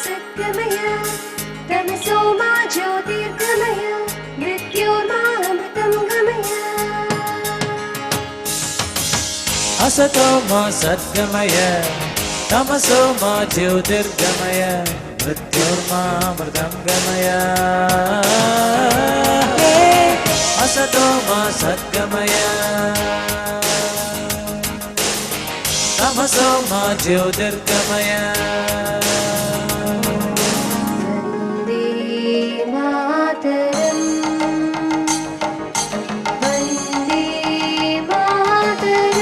सद्गमय तमसो मा ज्योतिर्गमय मृत्योर्मामृतं गमय असतो मा सद्गमय तमसो मा ज्योतिर्गमय मृत्योर्मामृतं गमय असतो मा सद्गमय तमसो मा ज्योतिर्गमय Vande Mataram Vande Mataram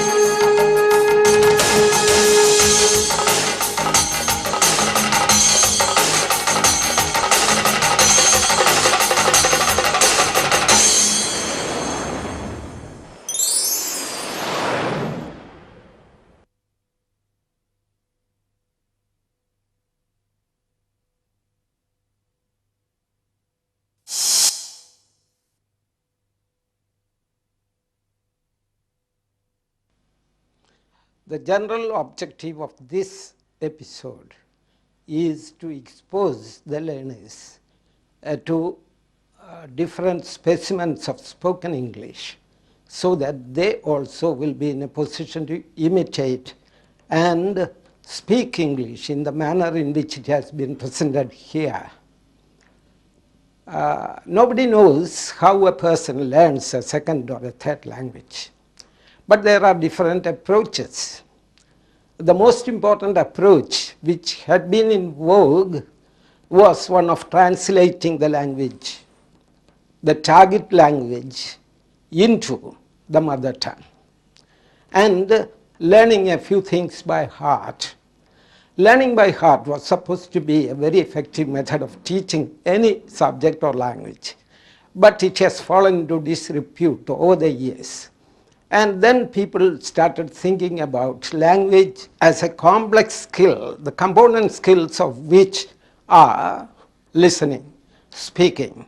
The general objective of this episode is to expose the learners to different specimens of spoken English so that they also will be in a position to imitate and speak English in the manner in which it has been presented here. Nobody knows how a person learns a second or a third language. But there are different approaches. The most important approach which had been in vogue was one of translating the language, the target language, into the mother tongue and learning a few things by heart. Learning by heart was supposed to be a very effective method of teaching any subject or language, but it has fallen into disrepute over the years. And then people started thinking about language as a complex skill, the component skills of which are listening, speaking,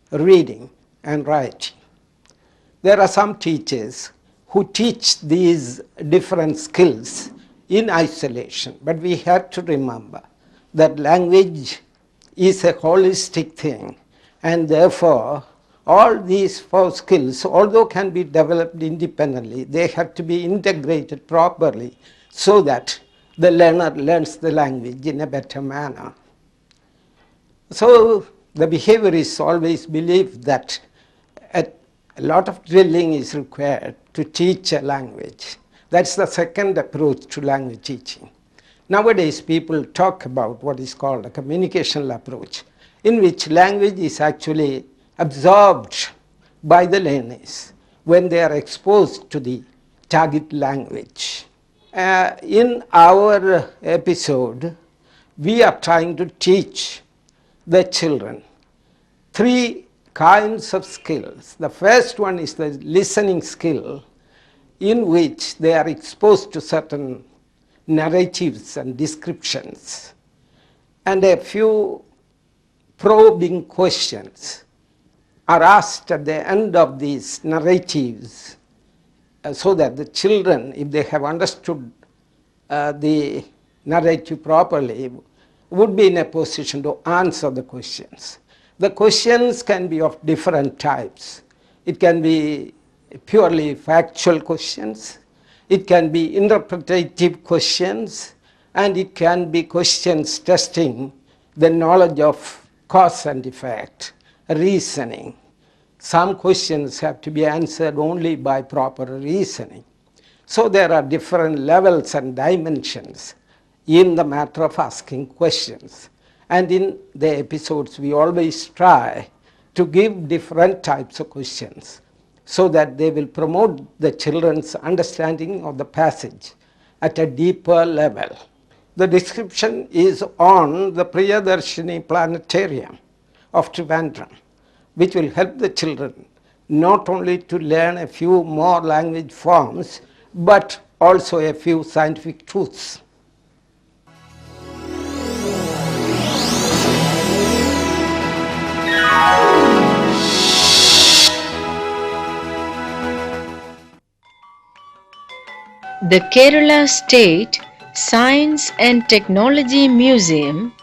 reading, and writing. There are some teachers who teach these different skills in isolation, but we have to remember that language is a holistic thing, and therefore all these four skills, although can be developed independently, they have to be integrated properly so that the learner learns the language in a better manner. So the behaviorists always believe that a lot of drilling is required to teach a language. That's the second approach to language teaching. Nowadays people talk about what is called a communicational approach, in which language is actually absorbed by the learners when they are exposed to the target language. In our episode, we are trying to teach the children three kinds of skills. The first one is the listening skill, in which they are exposed to certain narratives and descriptions and a few probing questions are asked at the end of these narratives so that the children, if they have understood the narrative properly, would be in a position to answer the questions. The questions can be of different types. It can be purely factual questions, it can be interpretative questions, and it can be questions testing the knowledge of cause and effect, reasoning. Some questions have to be answered only by proper reasoning. So there are different levels and dimensions in the matter of asking questions. And in the episodes, we always try to give different types of questions so that they will promote the children's understanding of the passage at a deeper level. The description is on the Priyadarshini Planetarium of Trivandrum, which will help the children not only to learn a few more language forms, but also a few scientific truths. The Kerala State Science and Technology Museum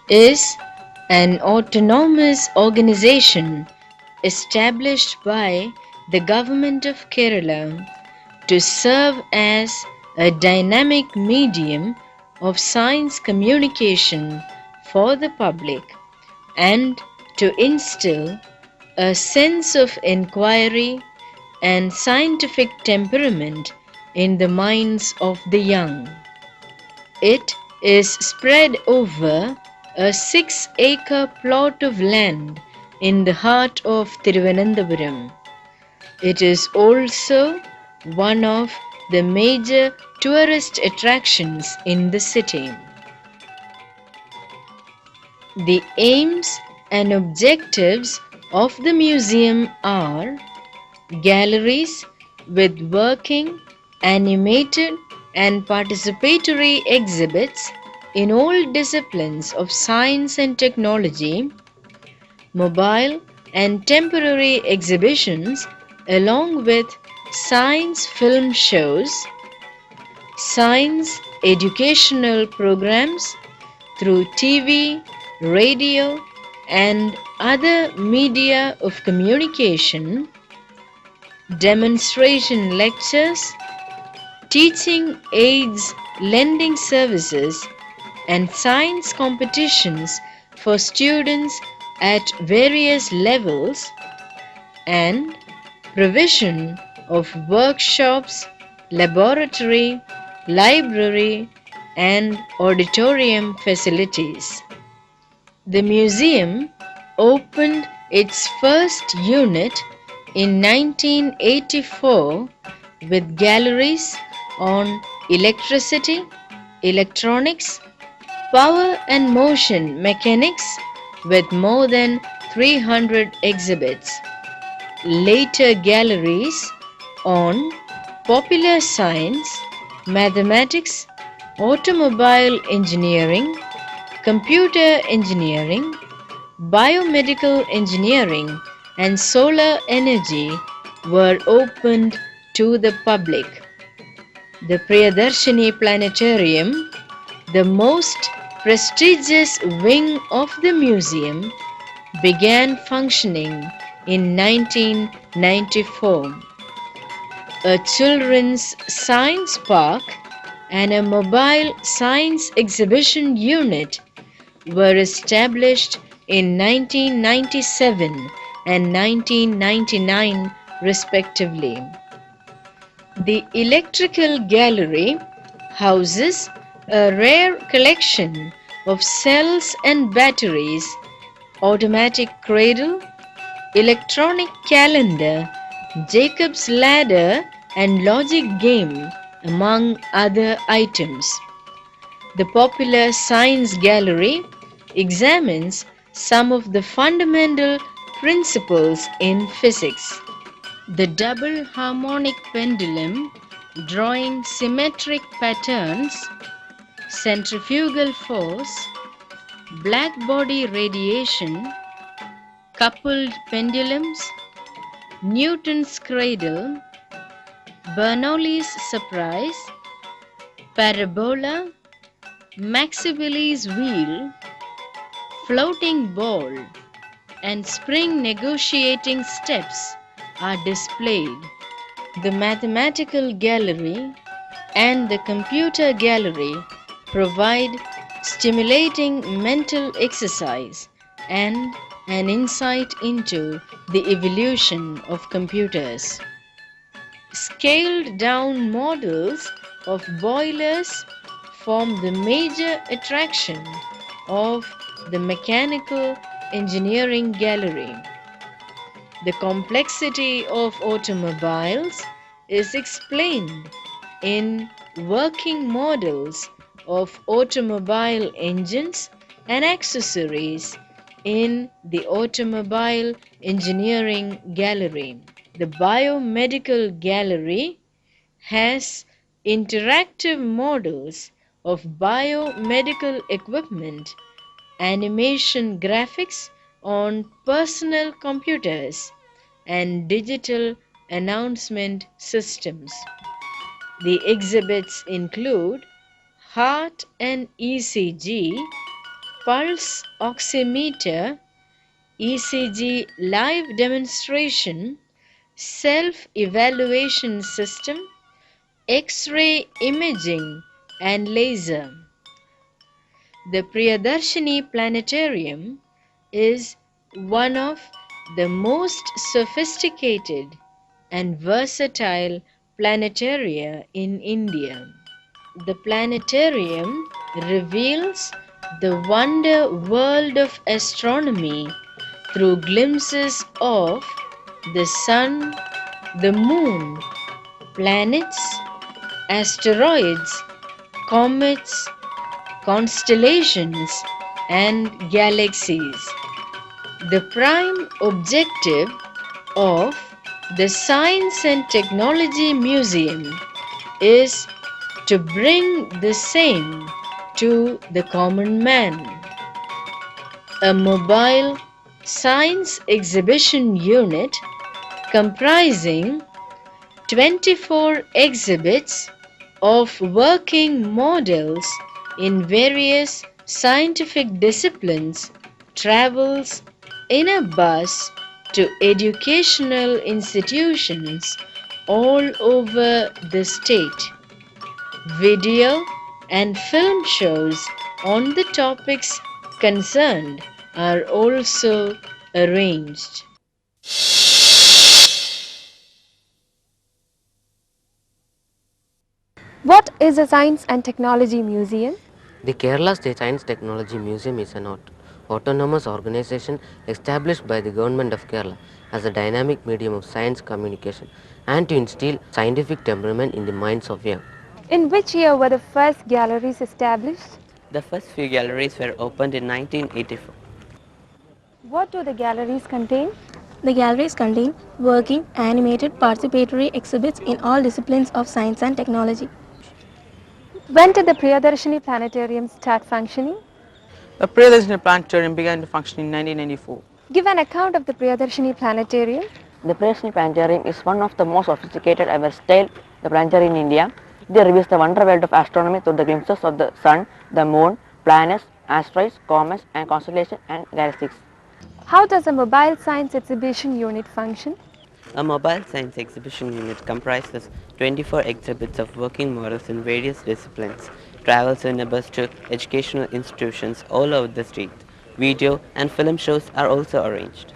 is an autonomous organization established by the Government of Kerala to serve as a dynamic medium of science communication for the public and to instill a sense of inquiry and scientific temperament in the minds of the young. It is spread over a 6-acre plot of land in the heart of Thiruvananthapuram. It is also one of the major tourist attractions in the city. The aims and objectives of the museum are galleries with working, animated, and participatory exhibits in all disciplines of science and technology, mobile and temporary exhibitions, along with science film shows, science educational programs through TV, radio, and other media of communication, demonstration lectures, teaching aids, lending services, and science competitions for students at various levels, and provision of workshops, laboratory, library, and auditorium facilities. The museum opened its first unit in 1984 with galleries on electricity, electronics, power and motion mechanics with more than 300 exhibits. Later galleries on popular science, mathematics, automobile engineering, computer engineering, biomedical engineering, and solar energy were opened to the public. The Priyadarshini Planetarium, the most prestigious wing of the museum, began functioning in 1994. A children's science park and a mobile science exhibition unit were established in 1997 and 1999 respectively. The Electrical Gallery houses a rare collection of cells and batteries, automatic cradle, electronic calendar, Jacob's ladder, and logic game, among other items. The popular Science Gallery examines some of the fundamental principles in physics. The double harmonic pendulum drawing symmetric patterns, centrifugal force, black body radiation, coupled pendulums, Newton's cradle, Bernoulli's surprise, parabola, Maxwell's wheel, floating ball, and spring negotiating steps are displayed. The mathematical gallery and the computer gallery provide stimulating mental exercise and an insight into the evolution of computers. Scaled down models of boilers form the major attraction of the Mechanical Engineering Gallery. The complexity of automobiles is explained in working models of automobile engines and accessories in the Automobile Engineering Gallery. The Biomedical Gallery has interactive models of biomedical equipment, animation graphics on personal computers, and digital announcement systems. The exhibits include heart and ECG, pulse oximeter, ECG live demonstration, self-evaluation system, X-ray imaging and laser. The Priyadarshini Planetarium is one of the most sophisticated and versatile planetaria in India. The planetarium reveals the wonder world of astronomy through glimpses of the sun, the moon, planets, asteroids, comets, constellations, and galaxies. The prime objective of the Science and Technology Museum is to bring the same to the common man. A mobile science exhibition unit comprising 24 exhibits of working models in various scientific disciplines travels in a bus to educational institutions all over the state. Video and film shows on the topics concerned are also arranged. What is a Science and Technology Museum? The Kerala State Science Technology Museum is an autonomous organization established by the Government of Kerala as a dynamic medium of science communication and to instill scientific temperament in the minds of young. In which year were the first galleries established? The first few galleries were opened in 1984. What do the galleries contain? The galleries contain working, animated, participatory exhibits in all disciplines of science and technology. When did the Priyadarshini Planetarium start functioning? The Priyadarshini Planetarium began to function in 1994. Give an account of the Priyadarshini Planetarium. The Priyadarshini Planetarium is one of the most sophisticated ever styled the planetarium in India. It reveals the wonder world of astronomy through the glimpses of the sun, the moon, planets, asteroids, comets, and constellations and galaxies. How does a mobile science exhibition unit function? A mobile science exhibition unit comprises 24 exhibits of working models in various disciplines, travels in a bus to educational institutions all over the state. Video and film shows are also arranged.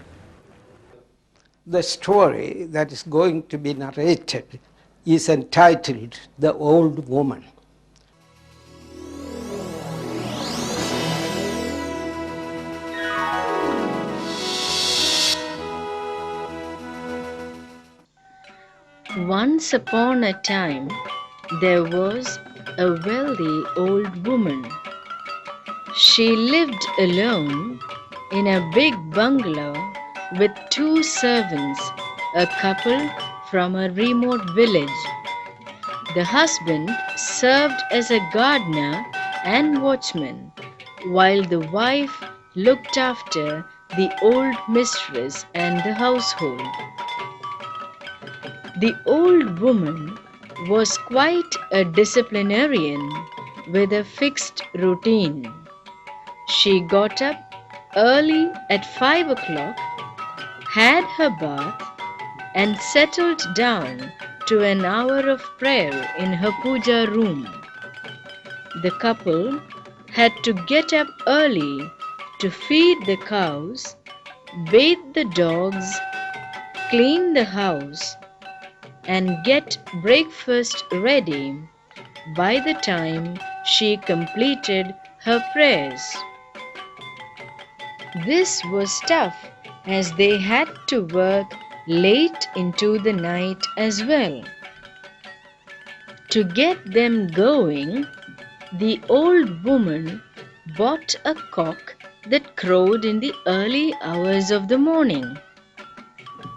The story that is going to be narrated is entitled The Old Woman. Once upon a time, there was a wealthy old woman. She lived alone in a big bungalow with 2 servants, a couple from a remote village. The husband served as a gardener and watchman, while the wife looked after the old mistress and the household. The old woman was quite a disciplinarian with a fixed routine. She got up early at 5 o'clock, had her bath, and settled down to an hour of prayer in her puja room. The couple had to get up early to feed the cows, bathe the dogs, clean the house, and get breakfast ready by the time she completed her prayers. This was tough as they had to work late into the night as well. To get them going, the old woman bought a cock that crowed in the early hours of the morning.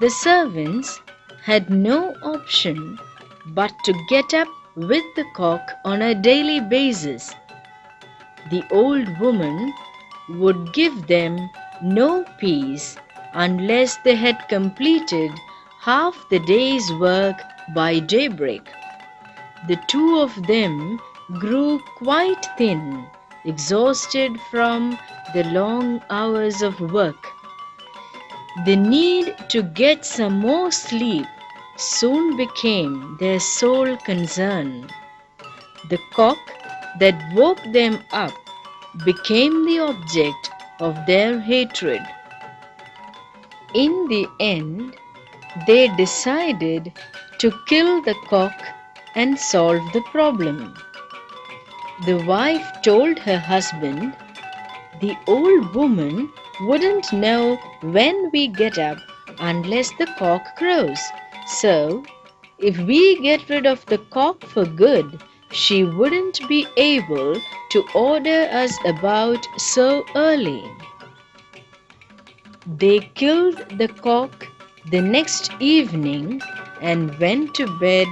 The servants had no option but to get up with the cock on a daily basis. The old woman would give them no peace unless they had completed half the day's work by daybreak. The two of them grew quite thin exhausted from the long hours of work. The need to get some more sleep soon became their sole concern. The cock that woke them up became the object of their hatred. In the end, they decided to kill the cock and solve the problem. The wife told her husband, "The old woman wouldn't know when we get up unless the cock crows. So, if we get rid of the cock for good, she wouldn't be able to order us about so early." They killed the cock the next evening and went to bed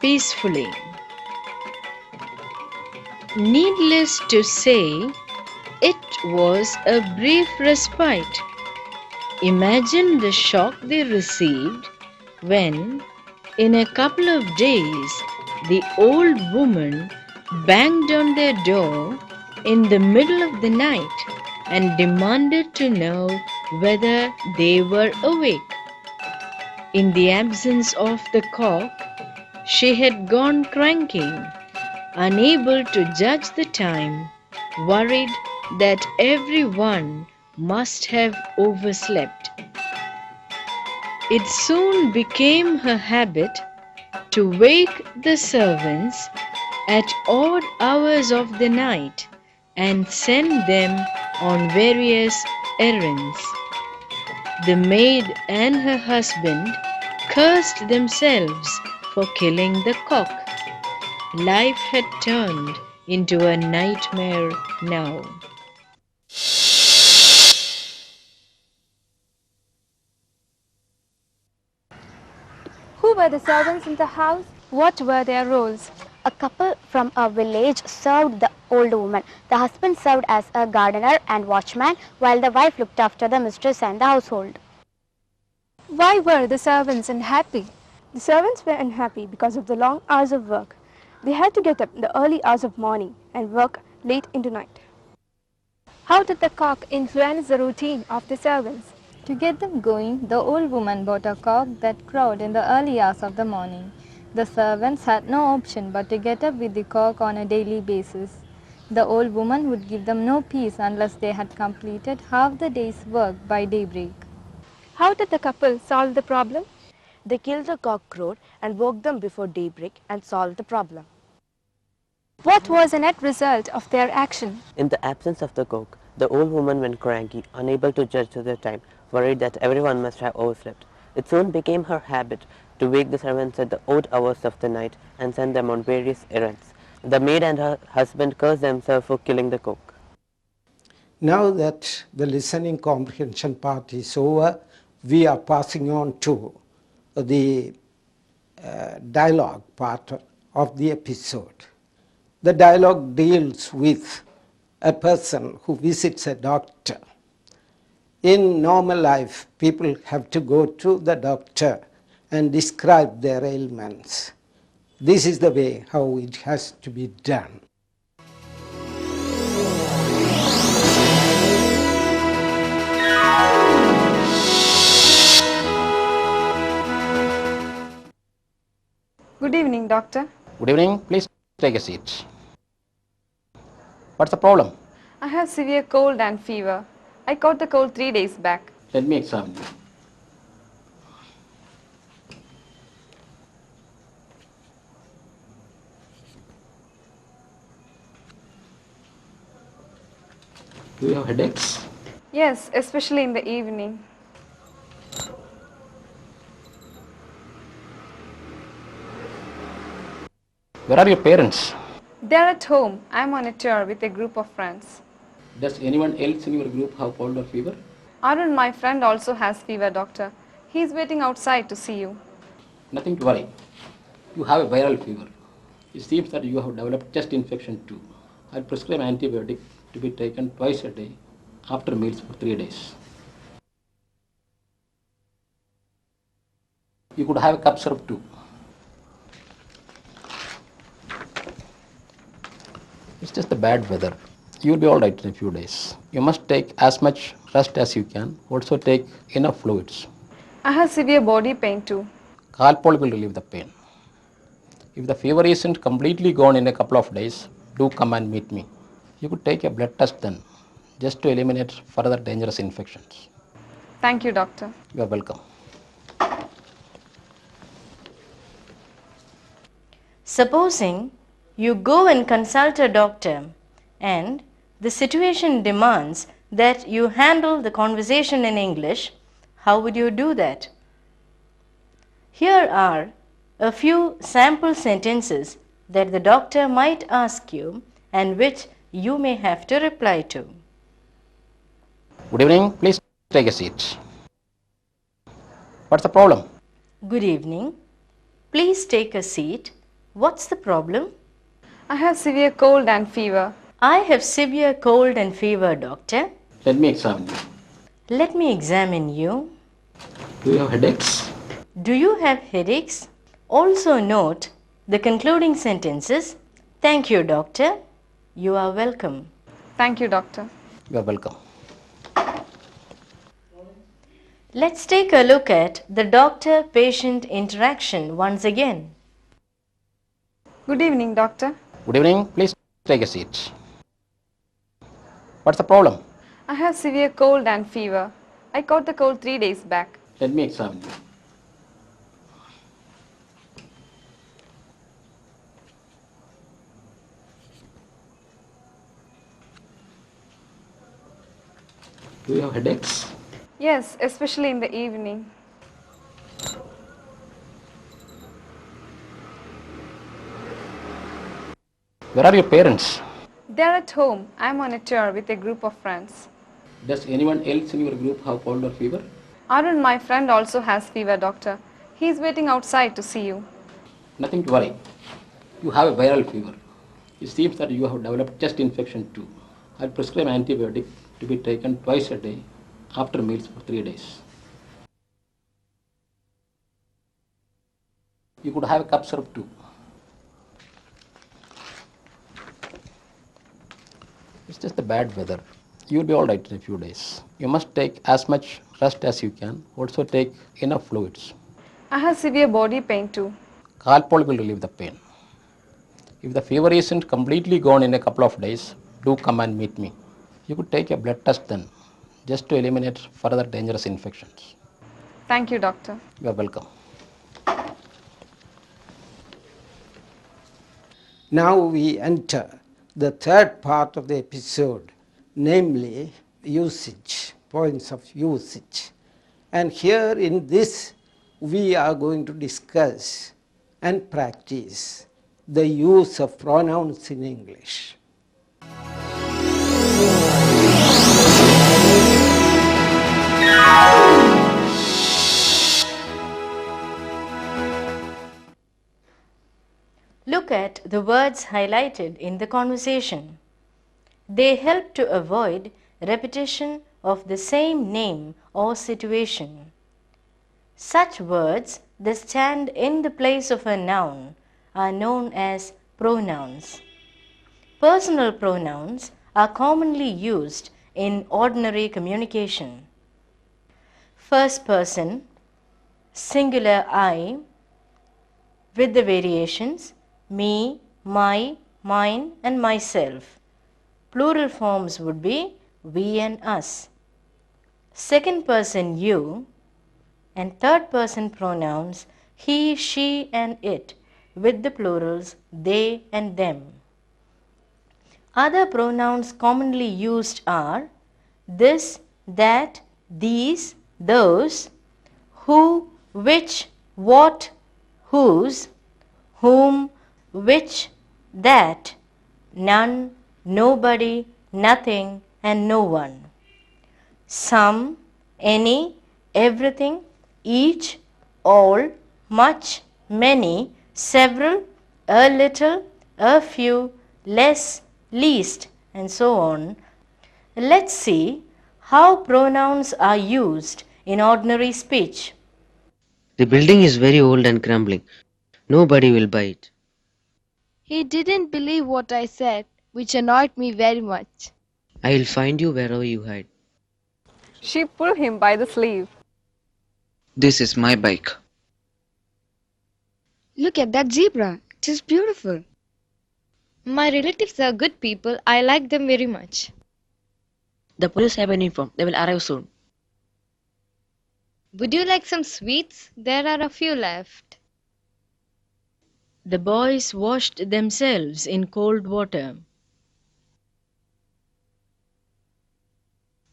peacefully. Needless to say, it was a brief respite. Imagine the shock they received when, in a couple of days, the old woman banged on their door in the middle of the night and demanded to know whether they were awake. In the absence of the cock, she had gone cranking, unable to judge the time, worried that everyone must have overslept. It soon became her habit to wake the servants at odd hours of the night and send them on various errands. The maid and her husband cursed themselves for killing the cock. Life had turned into a nightmare now. Who were the servants in the house? What were their roles? A couple from a village served the old woman. The husband served as a gardener and watchman, while the wife looked after the mistress and the household. Why were the servants unhappy? The servants were unhappy because of the long hours of work. They had to get up in the early hours of morning and work late into night. How did the cock influence the routine of the servants? To get them going, the old woman bought a cock that crowed in the early hours of the morning. The servants had no option but to get up with the cock on a daily basis. The old woman would give them no peace unless they had completed half the day's work by daybreak. How did the couple solve the problem? They killed the cock crowed and woke them before daybreak and solved the problem. What was the net result of their action? In the absence of the cook, the old woman went cranky, unable to judge the time, worried that everyone must have overslept. It soon became her habit to wake the servants at the odd hours of the night and send them on various errands. The maid and her husband cursed themselves for killing the cook. Now that the listening comprehension part is over, we are passing on to the dialogue part of the episode. The dialogue deals with a person who visits a doctor. In normal life, people have to go to the doctor and describe their ailments. This is the way how it has to be done. Good evening, doctor. Good evening. Please take a seat. What's the problem? I have severe cold and fever. I caught the cold 3 days back. Let me examine you. Do you have headaches? Yes, especially in the evening. Where are your parents? They are at home. I am on a tour with a group of friends. Does anyone else in your group have cold or fever? Arun, my friend, also has fever, doctor. He is waiting outside to see you. Nothing to worry. You have a viral fever. It seems that you have developed chest infection too. I'll prescribe antibiotic to be taken twice a day after meals for 3 days. You could have a cough syrup too. It's just the bad weather. You will be all right in a few days. You must take as much rest as you can. Also take enough fluids. I have severe body pain too. Calpol will relieve the pain. If the fever isn't completely gone in a couple of days, do come and meet me. You could take a blood test then, just to eliminate further dangerous infections. Thank you, doctor. You are welcome. Supposing you go and consult a doctor and the situation demands that you handle the conversation in English, how would you do that? Here are a few sample sentences that the doctor might ask you and which you may have to reply to. Good evening, please take a seat. What's the problem? Good evening. Please take a seat. What's the problem? I have severe cold and fever. I have severe cold and fever, doctor. Let me examine you. Let me examine you. Do you have headaches? Do you have headaches? Also note the concluding sentences. Thank you, doctor. You are welcome. Thank you, doctor. You are welcome. Let's take a look at the doctor-patient interaction once again. Good evening, doctor. Good evening, please take a seat. What's the problem? I have severe cold and fever. I caught the cold 3 days back. Let me examine you. Do you have headaches? Yes, especially in the evening. Where are your parents? They're at home. I'm on a tour with a group of friends. Does anyone else in your group have cold or fever? Arun, my friend, also has fever, doctor. He's waiting outside to see you. Nothing to worry. You have a viral fever. It seems that you have developed chest infection too. I'll prescribe antibiotic to be taken twice a day after meals for 3 days. You could have a cough syrup too. It's just the bad weather. You'll be all right in a few days. You must take as much rest as you can. Also take enough fluids. I have severe body pain too. Calpol will relieve the pain. If the fever isn't completely gone in a couple of days, do come and meet me. You could take a blood test then, just to eliminate further dangerous infections. Thank you, doctor. You are welcome. Now we enter the third part of the episode, namely usage, points of usage. And here in this, we are going to discuss and practice the use of pronouns in English. Look at the words highlighted in the conversation. They help to avoid repetition of the same name or situation. Such words that stand in the place of a noun are known as pronouns. Personal pronouns are commonly used in ordinary communication. First person, singular I, with the variations me, my, mine and myself. Plural forms would be we and us. Second person you and third person pronouns he, she and it with the plurals they and them. Other pronouns commonly used are this, that, these, those, who, which, what, whose, whom, which, that, none, nobody, nothing, and no one. Some, any, everything, each, all, much, many, several, a little, a few, less, least, and so on. Let's see how pronouns are used in ordinary speech. The building is very old and crumbling. Nobody will buy it. He didn't believe what I said. which annoyed me very much. I'll find you wherever you hide. She pulled him by the sleeve. This is my bike. Look at that zebra. It is beautiful. My relatives are good people. I like them very much. The police have been informed. They will arrive soon. Would you like some sweets? There are a few left. The boys washed themselves in cold water.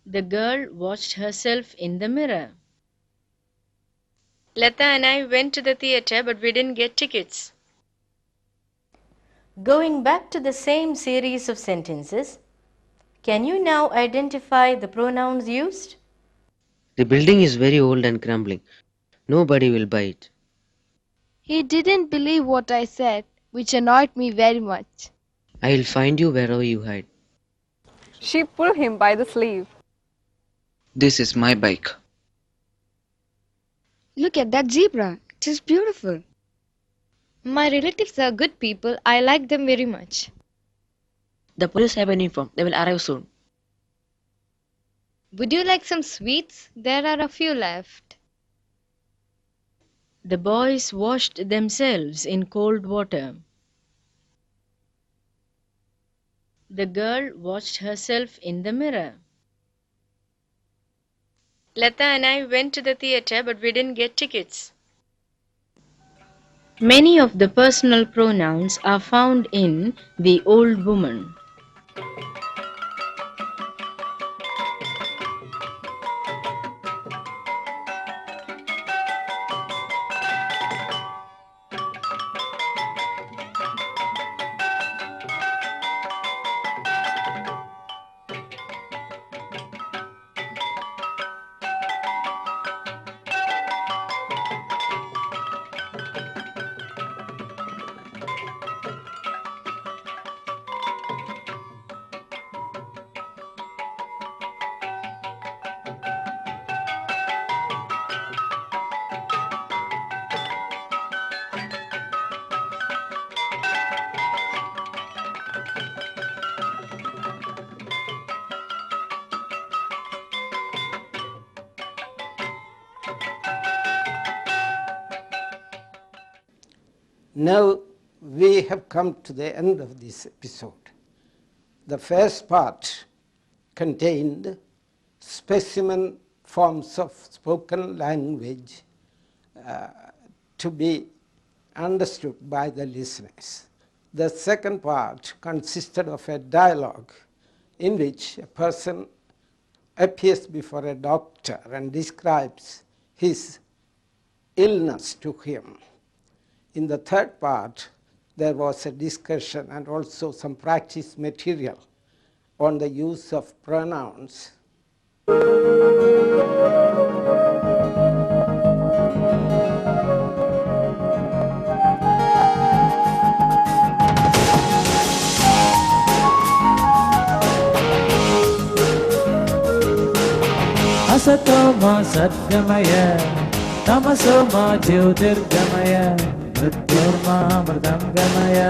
The girl watched herself in the mirror. Lata and I went to the theatre, but we didn't get tickets. Going back to the same series of sentences, can you now identify the pronouns used? The building is very old and crumbling. Nobody will buy it. He didn't believe what I said, which annoyed me very much. I'll find you wherever you hide. She pulled him by the sleeve. This is my bike. Look at that zebra. It is beautiful. My relatives are good people. I like them very much. The police have been informed. They will arrive soon. Would you like some sweets? There are a few left. The boys washed themselves in cold water. The girl watched herself in the mirror. Lata and I went to the theatre, but we didn't get tickets. Many of the personal pronouns are found in the old woman. Now we have come to the end of this episode. The first part contained specimen forms of spoken language to be understood by the listeners. The second part consisted of a dialogue in which a person appears before a doctor and describes his illness to him. In the third part, there was a discussion and also some practice material on the use of pronouns. असतो मा सद्गमय तमसो मा ज्योतिर्गमय मृत्युर्मा मृतं गमय